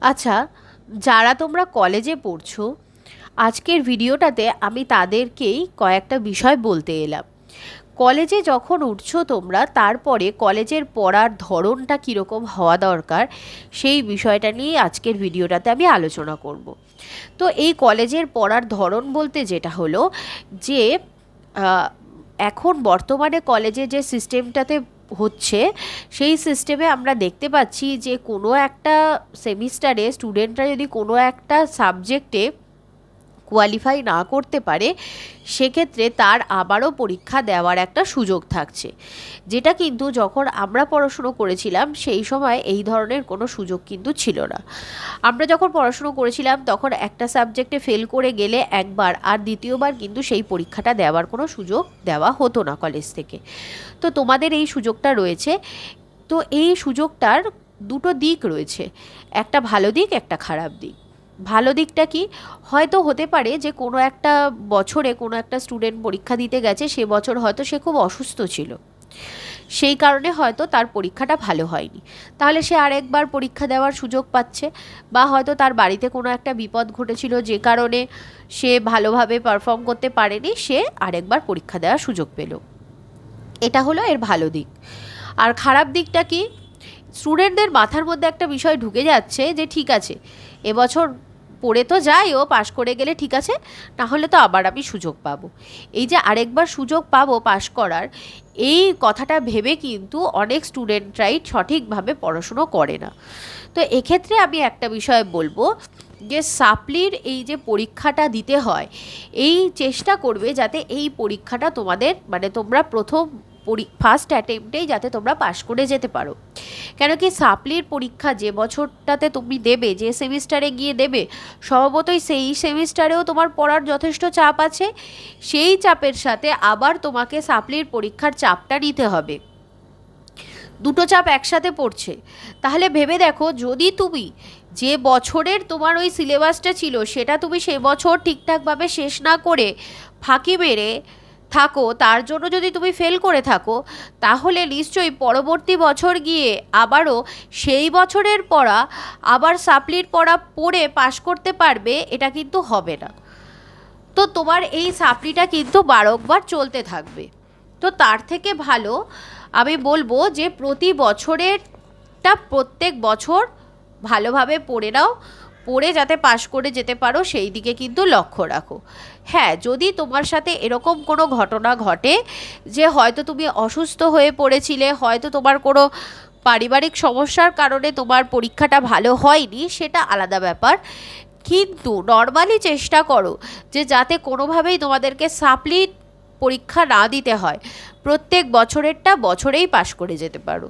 আচ্ছা, যারা তোমরা কলেজে পড়ছো, আজকের ভিডিওটাতে আমি তাদেরকেই কয়েকটা বিষয় বলতে এলাম। কলেজে যখন উঠছো তোমরা, তারপরে কলেজের পড়ার ধরনটা কীরকম হওয়া দরকার সেই বিষয়টা নিয়ে আজকের ভিডিওটাতে আমি আলোচনা করব। তো এই কলেজের পড়ার ধরন বলতে যেটা হলো যে আহ, এখন বর্তমানে কলেজে যে সিস্টেমটাতে হচ্ছে, সেই সিস্টেমে আমরা দেখতে পাচ্ছি যে কোনো একটা সেমিস্টারে স্টুডেন্টরা যদি কোনো একটা সাবজেক্টে কোয়ালিফাই না করতে পারে, সেক্ষেত্রে তার আবারও পরীক্ষা দেওয়ার একটা সুযোগ থাকছে, যেটা কিন্তু যখন আমরা পড়াশুনো করেছিলাম সেই সময় এই ধরনের কোনো সুযোগ কিন্তু ছিল না। আমরা যখন পড়াশুনো করেছিলাম তখন একটা সাবজেক্টে ফেল করে গেলে একবার, আর দ্বিতীয়বার কিন্তু সেই পরীক্ষাটা দেওয়ার কোনো সুযোগ দেওয়া হতো না কলেজ থেকে। তো তোমাদের এই সুযোগটা রয়েছে। তো এই সুযোগটার দুটো দিক রয়েছে, একটা ভালো দিক, একটা খারাপ দিক। ভালো দিকটা কি? হয়তো হতে পারে যে কোনো একটা বছরে কোনো একটা স্টুডেন্ট পরীক্ষা দিতে গেছে, সে বছর হয়তো সে খুব অসুস্থ ছিল, সেই কারণে হয়তো তার পরীক্ষাটা ভালো হয়নি, তাহলে সে আরেকবার পরীক্ষা দেওয়ার সুযোগ পাচ্ছে। বা হয়তো তার বাড়িতে কোনো একটা বিপদ ঘটেছিল যে কারণে সে ভালোভাবে পারফর্ম করতে পারেনি, সে আরেকবার পরীক্ষা দেওয়ার সুযোগ পেল। এটা হলো এর ভালো দিক। আর খারাপ দিকটা কি? স্টুডেন্টদের মাথার মধ্যে একটা বিষয় ঢুকে যাচ্ছে যে ঠিক আছে, এবছর পড়ে তো যাই, ও পাশ করে গেলে ঠিক আছে, না হলে তো আবার আমি সুযোগ পাবো। এই যে আরেকবার সুযোগ পাবো পাশ করার, এই কথাটা ভেবে কিন্তু অনেক স্টুডেন্টরাই সঠিকভাবে পড়াশুনো করে না। তো এক্ষেত্রে আমি একটা বিষয় বলবো যে সাপ্লির এই যে পরীক্ষাটা দিতে হয়, এই চেষ্টা করবে যাতে এই পরীক্ষাটা তোমাদের মানে তোমরা প্রথম ফার্স্ট অ্যাটেম্পটেই যাতে তোমরা পাশ করে যেতে পারো। কেন কি, সাপ্লির পরীক্ষা যে বছরটাতে তুমি দেবে, যে সেমিস্টারে গিয়ে দেবে, স্বভাবতই সেই সেমিস্টারেও তোমার পড়ার যথেষ্ট চাপ আছে। সেই চাপের সাথে আবার তোমাকে সাপ্লির পরীক্ষার চাপটা নিতে হবে, দুটো চাপ একসাথে পড়ছে। তাহলে ভেবে দেখো, যদি তুমি যে বছরের তোমার ওই সিলেবাসটা ছিল সেটা তুমি সে বছর ঠিকঠাকভাবে শেষ না করে ফাঁকি মেরে থাকো, তার জন্য যদি তুমি ফেল করে থাকো, তাহলে নিশ্চয়ই পরবর্তী বছর গিয়ে আবারও সেই বছরের পড়া, আবার সাপ্লির পড়া পড়ে পাশ করতে পারবে, এটা কিন্তু হবে না। তো তোমার এই সাপ্লিটা কিন্তু বারংবার চলতে থাকবে। তো তার থেকে ভালো আমি বলবো যে প্রতি বছরেরটা প্রত্যেক বছর ভালোভাবে পড়ে নাও, পড়ে যাতে পাশ করে যেতে পারো সেই দিকে কিন্তু লক্ষ্য রাখো। হ্যাঁ, যদি তোমার সাথে এরকম কোনো ঘটনা ঘটে যে হয়তো তুমি অসুস্থ হয়ে পড়েছিলে, হয়তো তোমার কোনো পারিবারিক সমস্যার কারণে তোমার পরীক্ষাটা ভালো হয়নি, সেটা আলাদা ব্যাপার। কিন্তু নর্মালি চেষ্টা করো যে যাতে কোনোভাবেই তোমাদেরকে সাপ্লি পরীক্ষা না দিতে হয়, প্রত্যেক বছরেরটা বছরেই পাশ করে যেতে পারো।